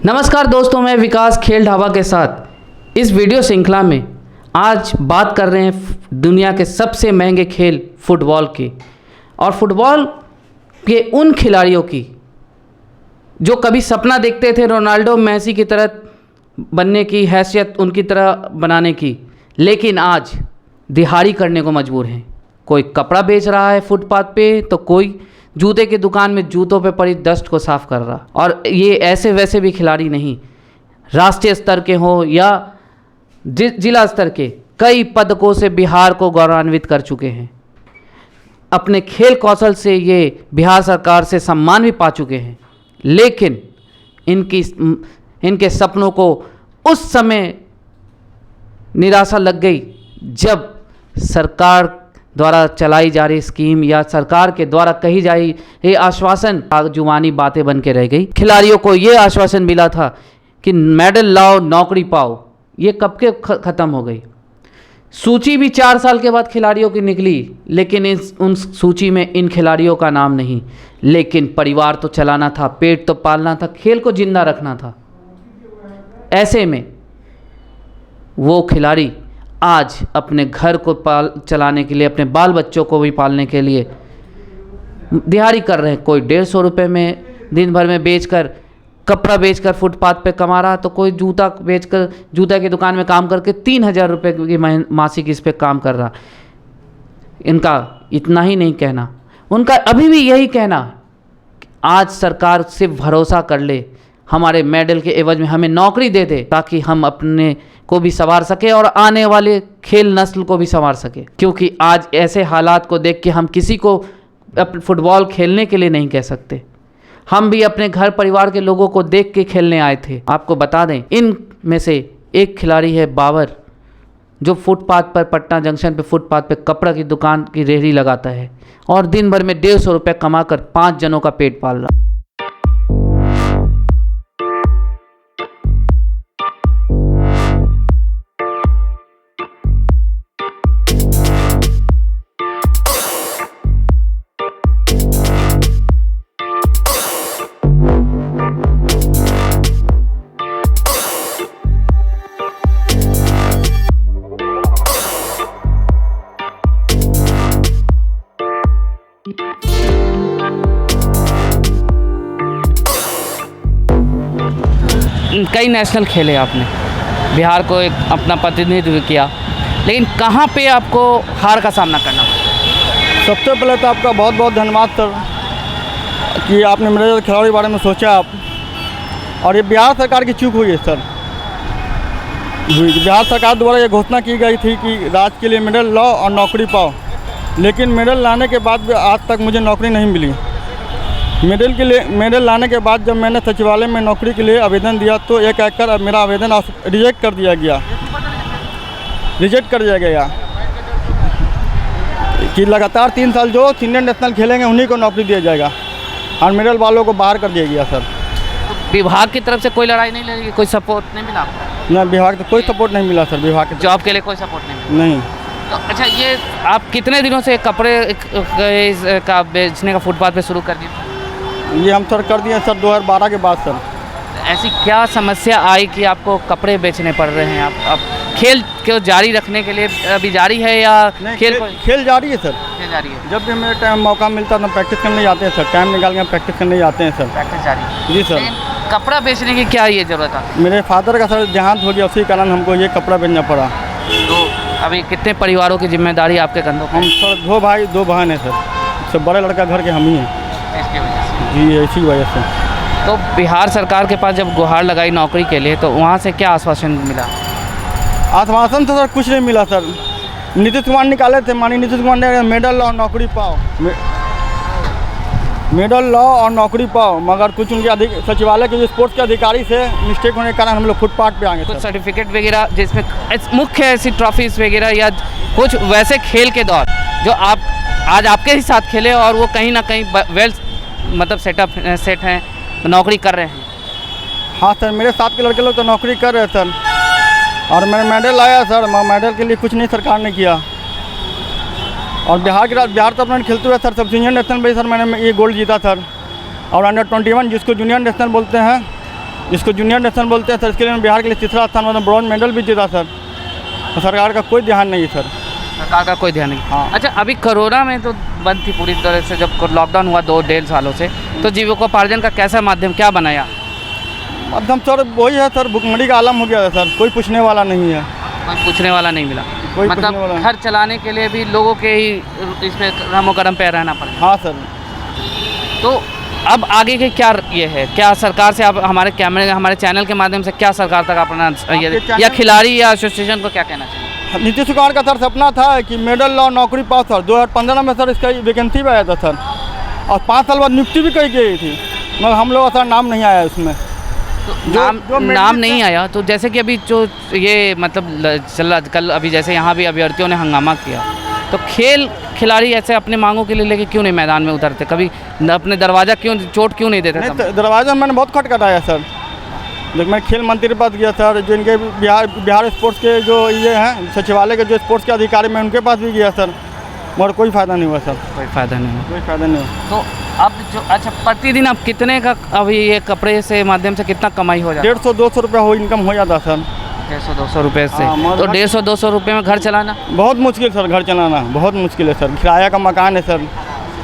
नमस्कार दोस्तों, मैं विकास खेल ढाबा के साथ इस वीडियो श्रृंखला में आज बात कर रहे हैं दुनिया के सबसे महंगे खेल फुटबॉल की, और फुटबॉल के उन खिलाड़ियों की जो कभी सपना देखते थे रोनाल्डो मेसी की तरह बनने की, हैसियत उनकी तरह बनाने की, लेकिन आज दिहाड़ी करने को मजबूर हैं। कोई कपड़ा बेच रहा है फुटपाथ पे, तो कोई जूते की दुकान में जूतों पे पड़ी डस्ट को साफ कर रहा। और ये ऐसे वैसे भी खिलाड़ी नहीं, राष्ट्रीय स्तर के हों या जिला स्तर के, कई पदकों से बिहार को गौरवान्वित कर चुके हैं। अपने खेल कौशल से ये बिहार सरकार से सम्मान भी पा चुके हैं, लेकिन इनके सपनों को उस समय निराशा लग गई जब सरकार द्वारा चलाई जा रही स्कीम या सरकार के द्वारा कही जा रही ये आश्वासन जुबानी बातें बन के रह गई। खिलाड़ियों को ये आश्वासन मिला था कि मेडल लाओ, नौकरी पाओ, ये कब के ख़त्म हो गई। सूची भी 4 साल के बाद खिलाड़ियों की निकली, लेकिन उन सूची में इन खिलाड़ियों का नाम नहीं। लेकिन परिवार तो चलाना था, पेट तो पालना था, खेल को जिंदा रखना था। ऐसे में वो खिलाड़ी आज अपने घर को चलाने के लिए, अपने बाल बच्चों को भी पालने के लिए दिहाड़ी कर रहे हैं। कोई 150 रुपये में दिन भर में बेचकर, कपड़ा बेचकर फुटपाथ पे कमा रहा, तो कोई जूता बेचकर, जूता की दुकान में काम करके 3000 रुपये की मासिक इस पे काम कर रहा। इनका इतना ही नहीं कहना, उनका अभी भी यही कहना, आज सरकार सिर्फ भरोसा कर ले, हमारे मेडल के एवज में हमें नौकरी दे दे, ताकि हम अपने को भी संवार सके और आने वाले खेल नस्ल को भी संवार सके। क्योंकि आज ऐसे हालात को देख के हम किसी को फुटबॉल खेलने के लिए नहीं कह सकते। हम भी अपने घर परिवार के लोगों को देख के खेलने आए थे। आपको बता दें, इन में से एक खिलाड़ी है बाबर, जो फुटपाथ पर, पटना जंक्शन पे फुटपाथ पे कपड़ा की दुकान की रेहड़ी लगाता है और दिन भर में 150 रुपये कमाकर 5 जनों का पेट पाल रहा। कई नेशनल खेले आपने, बिहार को एक अपना प्रतिनिधित्व किया, लेकिन कहाँ पे आपको हार का सामना करना पड़ा? सबसे पहले तो आपका बहुत बहुत धन्यवाद सर कि आपने मेरे खिलाड़ी के बारे में सोचा आप। और ये बिहार सरकार की चूक हुई है सर। बिहार सरकार द्वारा ये घोषणा की गई थी कि राज्य के लिए मेडल लाओ और नौकरी पाओ, लेकिन मेडल लाने के बाद भी आज तक मुझे नौकरी नहीं मिली। मेडल लाने के बाद जब मैंने सचिवालय में नौकरी के लिए आवेदन दिया, तो एक एकड़ मेरा आवेदन रिजेक्ट कर दिया गया कि लगातार 3 साल जो सीनियर नेशनल खेलेंगे उन्हीं को नौकरी दिया जाएगा, और मेडल वालों को बाहर कर दिया गया सर। विभाग की तरफ से कोई लड़ाई नहीं लड़ी, कोई सपोर्ट नहीं मिला? ना, विभाग से कोई सपोर्ट नहीं मिला सर। विभाग के जॉब के लिए कोई सपोर्ट नहीं। तो अच्छा, ये आप कितने दिनों से कपड़े का बेचने का फुटपाथ पे शुरू कर दिए? ये हम सर कर दिए सर 2012 के बाद सर। ऐसी क्या समस्या आई कि आपको कपड़े बेचने पड़ रहे हैं? आप खेल को जारी रखने के लिए अभी जारी है या खेल जारी है सर? खेल जारी है। जब भी हमें टाइम मौका मिलता है तो प्रैक्टिस करने जाते हैं सर। टाइम निकाल के प्रैक्टिस करने जाते हैं सर। प्रैक्टिस जारी? जी सर। कपड़ा बेचने की क्या ये ज़रूरत है? मेरे फादर का सर देहांत हो गया, उसी कारण हमको ये कपड़ा बेचना पड़ा। तो अभी कितने परिवारों की जिम्मेदारी आपके कंधों पर? हम सर 2 भाई 2 बहन हैं सर। सबसे बड़े लड़का घर के हम ही हैं। इसकी वजह से? जी, इसी वजह से। तो बिहार सरकार के पास जब गुहार लगाई नौकरी के लिए, तो वहाँ से क्या आश्वासन मिला? आश्वासन तो सर कुछ नहीं मिला सर। नीतीश कुमार निकाले थे, माननीय नीतीश कुमार ने मेडल लाओ नौकरी पाओ, मेडल लाओ और नौकरी पाओ, मगर कुछ उनके सचिवालय के जो स्पोर्ट्स के अधिकारी से मिस्टेक होने के कारण हम लोग फुटपाथ पे आ गए। कुछ सर्टिफिकेट वगैरह जिसमें मुख्य ऐसी ट्रॉफीज़ वगैरह या कुछ वैसे खेल के दौर जो आप आज आपके ही साथ खेले और वो कहीं ना कहीं वेल मतलब सेट हैं, नौकरी कर रहे हैं? हाँ सर, मेरे साथ के लड़के लोग तो नौकरी कर रहे सर, और मैंने मेडल लाया सर। मेडल के लिए कुछ नहीं सरकार ने किया। और बिहार तो अपना खेलते हुए सर सब जूनियर नेशनल में सर मैंने ये गोल्ड जीता सर। और अंडर 21 जिसको जूनियर नेशनल बोलते हैं जिसको जूनियर नेशनल बोलते हैं सर, इसके लिए मैं बिहार के लिए तीसरा स्थान मतलब ब्रॉन्ज मेडल भी जीता सर। तो सरकार का कोई ध्यान नहीं है सर। सरकार का कोई ध्यान नहीं। हाँ। अच्छा, अभी कोरोना में तो बंद थी पूरी तरह से, जब लॉकडाउन हुआ 2-1.5 सालों से, तो जीविकोपार्जन का कैसा माध्यम क्या बनाया? माध्यम सर वही है सर, भुखमरी का आलम हो गया है सर, कोई पूछने वाला नहीं है। कोई पूछने वाला नहीं मिला, कोई पूछने वाला मतलब नहीं। घर चलाने के लिए भी लोगों के ही इसमें रमो करम पे रहना पड़ा। हाँ सर। तो अब आगे के क्या ये है, क्या सरकार से आप हमारे कैमरे हमारे चैनल के माध्यम से क्या सरकार तक अपना चैनल- या खिलाड़ी या एसोसिएशन को क्या कहना चाहिए? नीतीश कुमार का सर सपना था कि मेडल और नौकरी पाओ सर। 2015 में सर इसका वैकेंसी भी आया था सर, और 5 साल बाद नियुक्ति भी कही गई थी, मगर हम लोग का सर नाम नहीं आया इसमें। नाम नहीं आया। तो जैसे कि अभी जो ये मतलब चल रहा कल, अभी जैसे यहाँ भी अभ्यर्थियों ने हंगामा किया, तो खिलाड़ी ऐसे अपने मांगों के लिए लेके क्यों नहीं मैदान में उतरते? कभी अपने दरवाज़ा चोट क्यों नहीं देते? नहीं, दरवाजा मैंने बहुत खटखटाया सर। लेकिन मैं खेल मंत्री के पास गया सर, जो इनके बिहार स्पोर्ट्स के जो ये हैं सचिवालय के जो स्पोर्ट्स के अधिकारी, मैं उनके पास भी गया सर, मगर कोई फ़ायदा नहीं हुआ सर। कोई फ़ायदा नहीं हुआ। कोई फ़ायदा नहीं हुआ। तो अब जो अच्छा प्रतिदिन अब कितने का अभी ये कपड़े से माध्यम से कितना कमाई हो जाता है? 150-200 रुपया हो इनकम हो जाता सर। 150-200 रुपये से। हाँ, तो 150-200 रुपये में घर चलाना बहुत मुश्किल सर, घर चलाना बहुत मुश्किल है सर। किराया का मकान है सर।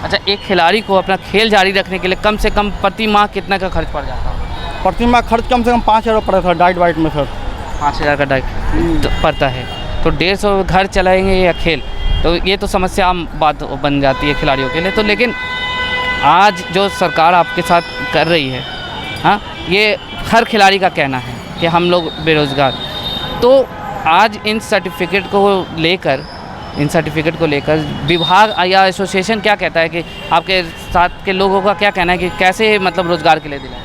अच्छा, एक खिलाड़ी को अपना खेल जारी रखने के लिए कम से कम प्रति माह कितना का खर्च पड़ जाता है? प्रति माह खर्च कम से कम 5,000 पड़ा था डाइट वाइट में सर। 5,000 का डाइट पड़ता है। तो 150 घर चलाएंगे या खेल, तो ये तो समस्या आम बात बन जाती है खिलाड़ियों के लिए। तो लेकिन आज जो सरकार आपके साथ कर रही है, हाँ, ये हर खिलाड़ी का कहना है कि हम लोग बेरोज़गार, तो आज इन सर्टिफिकेट को लेकर विभाग या एसोसिएशन क्या कहता है कि आपके साथ के लोगों का क्या कहना है कि कैसे मतलब रोज़गार के लिए दिलाएं?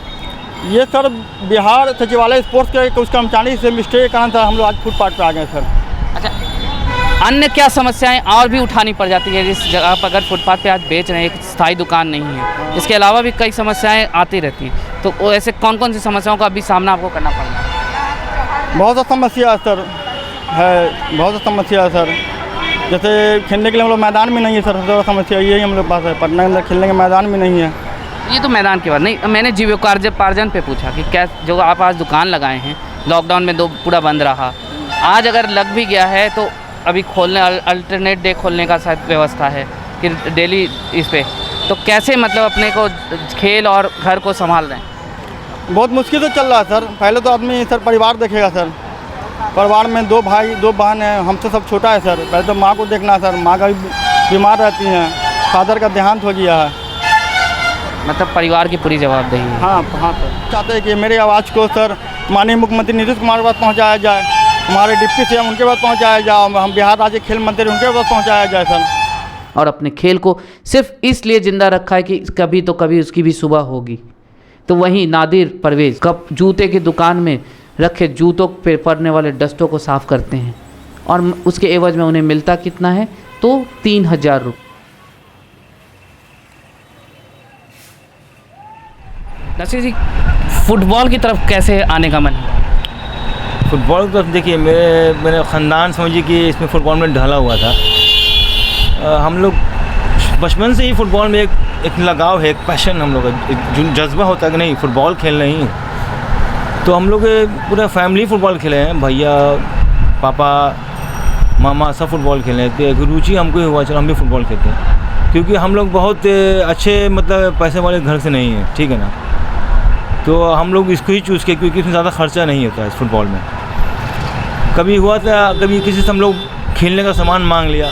ये सर बिहार सचिवालय स्पोर्ट्स के कुछ कर्मचारी से मिस्टेक के कारण सर हम लोग आज फुटपाथ पे आ गए सर। अच्छा, अन्य क्या समस्याएं और भी उठानी पड़ जाती है? जिस जगह पर अगर फुटपाथ पे आज बेच रहे हैं, एक स्थायी दुकान नहीं है, इसके अलावा भी कई समस्याएं आती रहती हैं, तो वो ऐसे कौन कौन सी समस्याओं का अभी सामना आपको करना पड़ रहा है? बहुत सा समस्या है सर, बहुत सा समस्या है सर। जैसे खेलने के लिए हम लोग मैदान में नहीं है सर, सबसे बड़ा समस्या यही हम लोग पास है। पटना के अंदर खेलने के मैदान में नहीं है। ये तो मैदान की बात नहीं, मैंने जीविकोपार्जन पे पूछा कि क्या जो आप आज दुकान लगाए हैं, लॉकडाउन में पूरा बंद रहा, आज अगर लग भी गया है तो अभी खोलने अल्टरनेट डे खोलने का शायद व्यवस्था है कि डेली इस पे, तो कैसे मतलब अपने को खेल और घर को संभाल रहे हैं? बहुत मुश्किल से चल रहा है सर। पहले तो आदमी सर परिवार देखेगा सर। परिवार में 2 भाई 2 बहन हैं, हमसे सब छोटा है सर। पहले तो माँ को देखना है सर, माँ का बीमार रहती हैं, फादर का देहांत हो गया है। मतलब परिवार की पूरी जवाबदेही है। हाँ हाँ सर। चाहते हैं कि मेरी आवाज़ को सर माननीय मुख्यमंत्री नीतीश कुमार के पास पहुँचाया जाए, हमारे डिप्टी सीएम उनके पास पहुँचाया जाए, हम बिहार राज्य खेल मंत्री उनके पास पहुँचाया जाए सर। और अपने खेल को सिर्फ इसलिए ज़िंदा रखा है कि कभी तो कभी उसकी भी सुबह होगी। तो वहीं नादिर परवेज़ कब जूते की दुकान में रखे जूतों पे पड़ने वाले डस्टों को साफ़ करते हैं, और उसके एवज में उन्हें मिलता कितना है? तो 3,000 रुपये। नसीर जी, फुटबॉल की तरफ कैसे आने का मन है? फुटबॉल की तरफ देखिए, मेरा ख़ानदान समझिए कि इसमें फ़ुटबॉल में ढला हुआ था। हम लोग बचपन से ही फ़ुटबॉल में एक लगाव है, एक पैशन हम लोग का, एक जज्बा होता है कि नहीं फ़ुटबॉल खेलना ही। तो हम लोग पूरा फैमिली फ़ुटबॉल खेले हैं, भैया पापा मामा सब फुटबॉल खेले हैं। तो एक रुचि हमको हुआ, चलो हम भी फुटबॉल खेलते हैं, क्योंकि हम लोग बहुत अच्छे मतलब पैसे वाले घर से नहीं हैं, ठीक है ना। तो हम लोग इसको ही चूज़ किए क्योंकि इसमें ज़्यादा खर्चा नहीं होता है इस फुटबॉल में। कभी हुआ था, कभी किसी से हम लोग खेलने का सामान मांग लिया,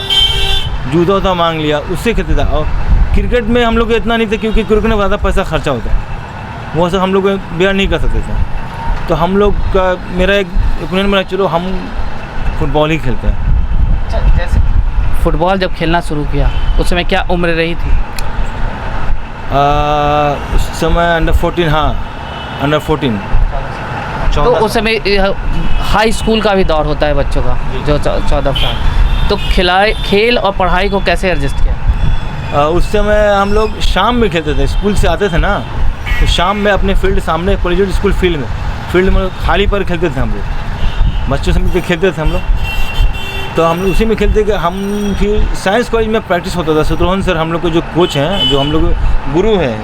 जूता वूता मांग लिया, उससे खेलते था। और क्रिकेट में हम लोग इतना नहीं था क्योंकि क्रिकेट में ज़्यादा पैसा खर्चा होता है, वो सब हम लोग बेयर नहीं कर सकते थे। तो हम लोग का मेरा एक ओपिनियन बना, चलो हम फुटबॉल ही खेलते हैं। अच्छा, जैसे फुटबॉल जब खेलना शुरू किया उस समय क्या उम्र रही थी? उस समय अंडर 14, हाँ अंडर 14। तो उस समय हाई स्कूल का भी दौर होता है बच्चों का, जो 14 साल। तो खेल और पढ़ाई को कैसे एडजस्ट किया? उस समय हम लोग शाम में खेलते थे, स्कूल से आते थे ना, तो शाम में अपने फील्ड सामने कॉलेज स्कूल फील्ड में खाली पर खेलते थे हम लोग, बच्चों से मिलकर खेलते थे हम लोग। तो हम लोग उसी में खेलते कि हम फिर साइंस कॉलेज में प्रैक्टिस होता था। शत्रुघ्न सर हम लोग के जो कोच हैं, जो हम लोग गुरु हैं,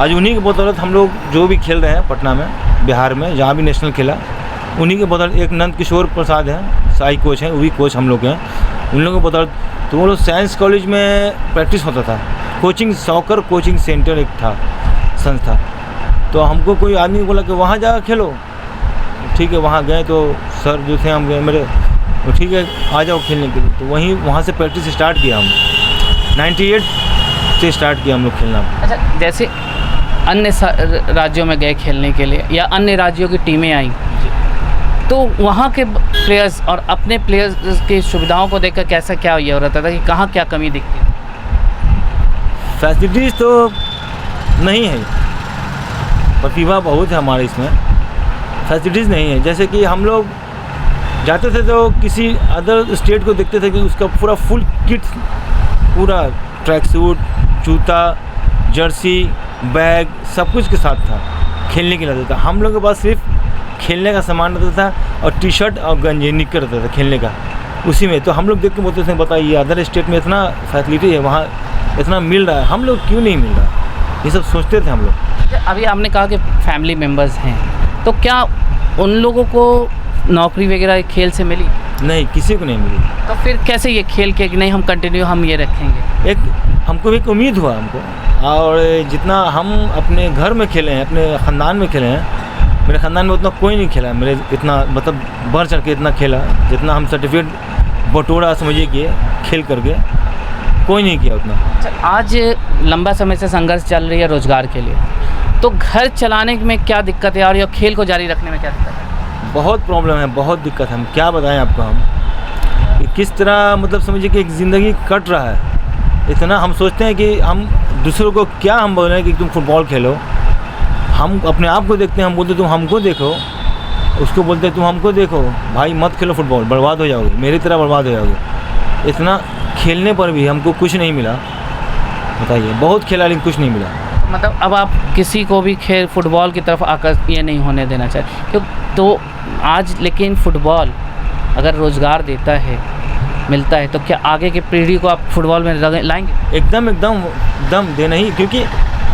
आज उन्हीं की बदौलत हम लोग जो भी खेल रहे हैं पटना में, बिहार में, जहाँ भी नेशनल खेला, उन्हीं के बदौलत। एक नंद किशोर प्रसाद हैं, साई कोच हैं, वही कोच हम लोग हैं, उन लोगों के बदौलत। तो वो लोग साइंस कॉलेज में प्रैक्टिस होता था, कोचिंग, सॉकर कोचिंग सेंटर एक था, संस्था। तो हमको कोई आदमी बोला कि वहाँ जा खेलो। ठीक है, वहाँ गए तो सर जो थे हम गए मेरे, तो ठीक है आ जाओ खेलने के लिए। तो वहाँ से प्रैक्टिस स्टार्ट किया हम, 98 से स्टार्ट किया हम लोग खेलना। अच्छा, जैसे अन्य राज्यों में गए खेलने के लिए या अन्य राज्यों की टीमें आई, तो वहाँ के प्लेयर्स और अपने प्लेयर्स की सुविधाओं को देखकर कैसा क्या ये हो रहा था कि कहाँ क्या कमी दिखती है? फैसिलिटीज़ तो नहीं है, प्रतिभा बहुत है हमारे इसमें, फैसिलिटीज़ नहीं है। जैसे कि हम लोग जाते थे तो किसी अदर स्टेट को देखते थे कि उसका पूरा फुल किट, पूरा ट्रैक सूट, जूता, जर्सी, बैग, सब कुछ के साथ था, खेलने के लिए रहता था। हम लोग के पास सिर्फ खेलने का सामान रहता था और टी शर्ट और गंजी निक्कर रहता था खेलने का, उसी में। तो हम लोग देख के बोलते थे बताइए अदर स्टेट में इतना फैसिलिटी है, वहाँ इतना मिल रहा है, हम लोग क्यों नहीं मिल रहा, ये सब सोचते थे हम लोग। अभी आपने कहा कि फैमिली मेम्बर्स हैं, तो क्या उन लोगों को नौकरी वगैरह खेल से मिली? नहीं, किसी को नहीं मिली। तो फिर कैसे ये खेल के कि नहीं हम कंटिन्यू हम ये रखेंगे? एक हमको एक उम्मीद हुआ हमको, और जितना हम अपने घर में खेले हैं, अपने ख़ानदान में खेले हैं, मेरे ख़ानदान में उतना कोई नहीं खेला मेरे इतना, मतलब बढ़ चढ़ के इतना खेला जितना हम सर्टिफिकेट बटोरा समझिए कि खेल करके कोई नहीं किया उतना। अच्छा, आज लंबा समय से संघर्ष चल रही है रोज़गार के लिए, तो घर चलाने में क्या दिक्कत है और ये खेल को जारी रखने में क्या दिक्कत है? बहुत प्रॉब्लम है, बहुत दिक्कत है। हम क्या बताएं आपको, हम कि किस तरह, मतलब समझिए कि एक ज़िंदगी कट रहा है। इतना हम सोचते हैं कि हम दूसरों को क्या हम बोल रहे हैं कि तुम फुटबॉल खेलो, हम अपने आप को देखते हैं, हम बोलते तुम हमको देखो, उसको बोलते तुम हमको देखो, भाई मत खेलो फुटबॉल, बर्बाद हो जाओगे, मेरी तरह बर्बाद हो जाओगे। इतना खेलने पर भी हमको कुछ नहीं मिला, बताइए, बहुत खेला लेकिन कुछ नहीं मिला। मतलब अब आप किसी को भी खेल फुटबॉल की तरफ आकर्षित ये नहीं होने देना चाहिए, क्यों? तो आज लेकिन फुटबॉल अगर रोज़गार देता है, मिलता है, तो क्या आगे की पीढ़ी को आप फुटबॉल में लाएंगे? एकदम देना ही, क्योंकि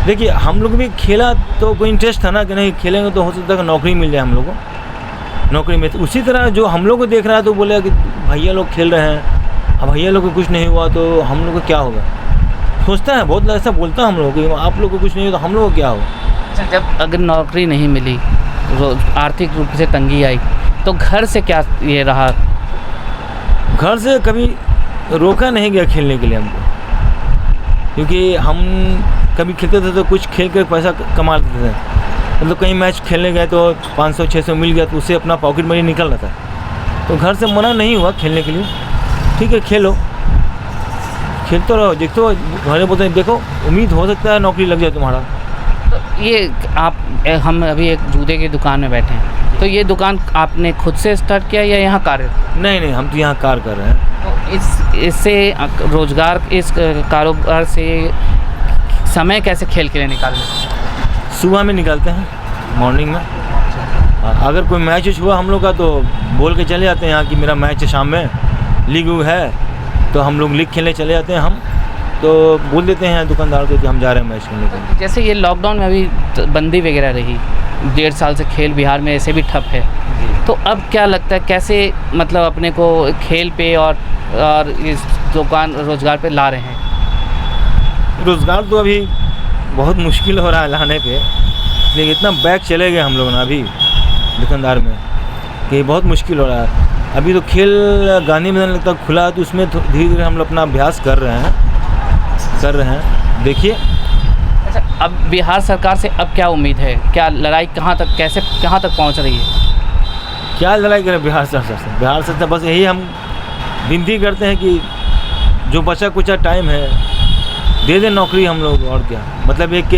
देखिए हम लोग भी खेला तो कोई इंटरेस्ट था ना कि नहीं खेलेंगे तो हो सकता है कि नौकरी मिल जाए हम लोग को, नौकरी में। तो उसी तरह जो हम लोग को देख रहा है तो बोले कि भैया लोग खेल रहे हैं, अब भैया लोग को कुछ नहीं हुआ तो हम लोग को क्या होगा, सोचता है बहुत, ऐसा बोलता है हम लोग कि आप लोग को कुछ नहीं हुआ तो हम लोग को क्या होगा। जब अगर नौकरी नहीं मिली, आर्थिक रूप से तंगी आई, तो घर से क्या ये रहा? घर से कभी रोका नहीं गया खेलने के लिए हमको, क्योंकि हम कभी खेलते थे तो कुछ खेल कर पैसा कमा लेते थे, मतलब कहीं मैच खेलने गए तो 500-600 मिल गया तो उससे अपना पॉकेट मनी निकल रहा था। तो घर से मना नहीं हुआ खेलने के लिए, ठीक है खेलो, खेलते रहो, देखते हो, घर बोलते हैं देखो उम्मीद हो सकता है नौकरी लग जाए तुम्हारा। तो ये हम अभी एक जूते की दुकान में बैठे हैं, तो ये दुकान आपने खुद से स्टार्ट किया या यहाँ कार्य? नहीं, हम तो यहाँ कार्य कर रहे हैं। तो इससे रोज़गार, इस कारोबार से समय कैसे खेल के लिए निकालते हैं? सुबह में निकालते हैं, मॉर्निंग में। अगर कोई मैच हुआ हम लोग का तो बोल के चले जाते हैं यहाँ कि मेरा मैच है शाम में, लीग है, तो हम लोग लीग खेलने चले जाते हैं। हम तो बोल देते हैं दुकानदार को कि हम जा रहे हैं मैच खेलने के लिए। जैसे ये लॉकडाउन में अभी बंदी वगैरह रही, 1.5 साल से खेल बिहार में ऐसे भी ठप है, तो अब क्या लगता है कैसे मतलब अपने को खेल पे और इस दुकान रोज़गार पे ला रहे हैं? रोज़गार तो अभी बहुत मुश्किल हो रहा है लाने पे, लेकिन इतना बैक चले गए हम लोग ना अभी दुकानदार में कि बहुत मुश्किल हो रहा है। अभी तो खेल गांधी मैदान लगता खुला है तो उसमें धीरे धीरे हम लोग अपना अभ्यास कर रहे हैं देखिए। अच्छा, अब बिहार सरकार से अब क्या उम्मीद है? क्या लड़ाई कहाँ तक पहुँच रही है? क्या लड़ाई करें बिहार सरकार से? बिहार सरकार बस यही हम विनती करते हैं कि जो बचा कुचा टाइम है दे दें नौकरी हम लोग, और क्या मतलब एक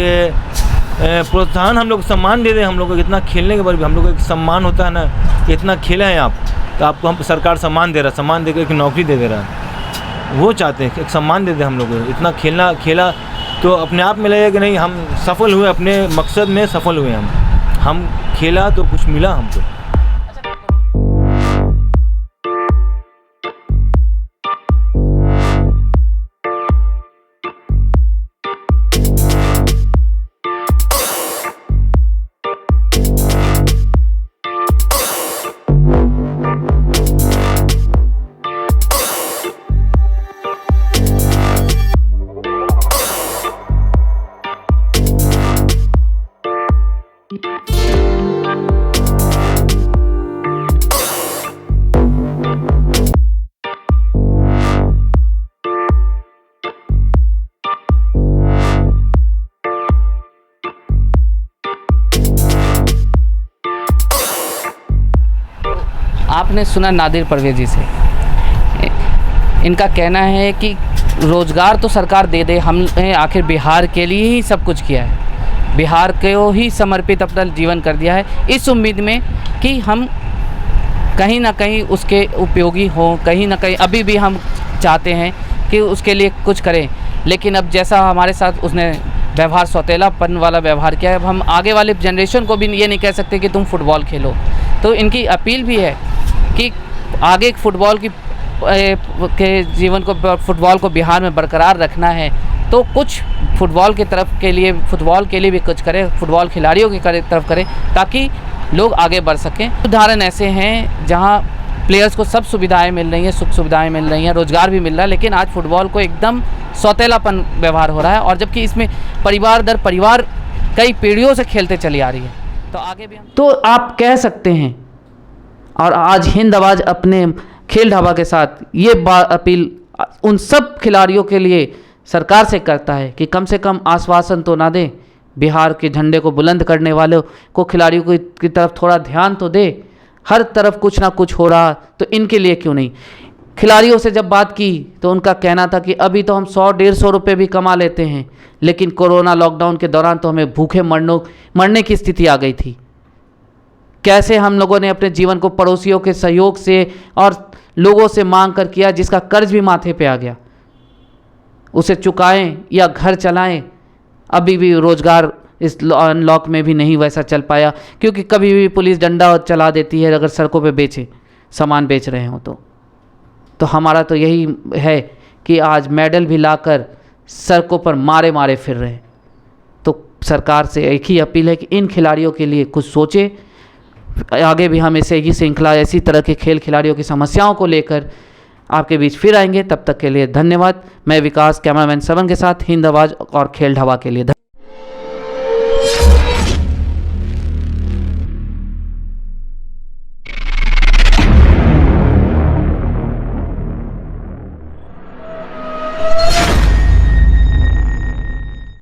प्रोत्साहन हम लोग, सम्मान दे दें हम लोग को। इतना खेलने के बाद भी हम लोग को एक सम्मान होता है ना कि इतना खेले हैं आप, तो आपको हम सरकार सम्मान दे रहा है, सम्मान देकर एक नौकरी दे रहा है, वो चाहते हैं एक सम्मान दे दें हम लोग को। इतना खेला तो अपने आप में लगेगा कि नहीं हम सफल हुए, अपने मकसद में सफल हुए हम खेला तो कुछ मिला हमको। आपने सुना नादिर परवेज़ी से, इनका कहना है कि रोज़गार तो सरकार दे दे, हमने आखिर बिहार के लिए ही सब कुछ किया है, बिहार को ही समर्पित अपना जीवन कर दिया है, इस उम्मीद में कि हम कहीं ना कहीं उसके उपयोगी हों, कहीं ना कहीं अभी भी हम चाहते हैं कि उसके लिए कुछ करें। लेकिन अब जैसा हमारे साथ उसने व्यवहार, सौतेलापन वाला व्यवहार किया है, अब हम आगे वाले जनरेशन को भी ये नहीं कह सकते कि तुम फुटबॉल खेलो। तो इनकी अपील भी है कि आगे फुटबॉल की के जीवन को, फुटबॉल को बिहार में बरकरार रखना है तो कुछ फुटबॉल की तरफ के लिए, फुटबॉल के लिए भी कुछ करें, फुटबॉल खिलाड़ियों की तरफ करें ताकि लोग आगे बढ़ सकें। उदाहरण ऐसे हैं जहां प्लेयर्स को सब सुविधाएं मिल रही हैं, सुख सुविधाएं मिल रही हैं, रोज़गार भी मिल रहा है, लेकिन आज फुटबॉल को एकदम सौतेलापन व्यवहार हो रहा है, और जबकि इसमें परिवार दर परिवार कई पीढ़ियों से खेलते चली आ रही है। तो आगे भी तो आप कह सकते हैं, और आज हिंद आवाज़ अपने खेल ढाबा के साथ ये अपील उन सब खिलाड़ियों के लिए सरकार से करता है कि कम से कम आश्वासन तो ना दें, बिहार के झंडे को बुलंद करने वालों को, खिलाड़ियों की तरफ थोड़ा ध्यान तो दे। हर तरफ कुछ ना कुछ हो रहा, तो इनके लिए क्यों नहीं। खिलाड़ियों से जब बात की तो उनका कहना था कि अभी तो हम 100-150 रुपये भी कमा लेते हैं, लेकिन कोरोना लॉकडाउन के दौरान तो हमें भूखे मरने की स्थिति आ गई थी। कैसे हम लोगों ने अपने जीवन को पड़ोसियों के सहयोग से और लोगों से मांग कर किया, जिसका कर्ज भी माथे पे आ गया, उसे चुकाएं या घर चलाएं। अभी भी रोज़गार इस अनलॉक में भी नहीं वैसा चल पाया, क्योंकि कभी भी पुलिस डंडा चला देती है अगर सड़कों पे सामान बेच रहे हो तो हमारा तो यही है कि आज मेडल भी लाकर सड़कों पर मारे फिर रहे हैं। तो सरकार से एक ही अपील है कि इन खिलाड़ियों के लिए कुछ सोचे। आगे भी हम ऐसी श्रृंखला, ऐसी तरह के खेल खिलाड़ियों की समस्याओं को लेकर आपके बीच फिर आएंगे। तब तक के लिए धन्यवाद। मैं विकास, कैमरामैन श्रवण के साथ हिंद आवाज़ और खेल ढाबा के लिए।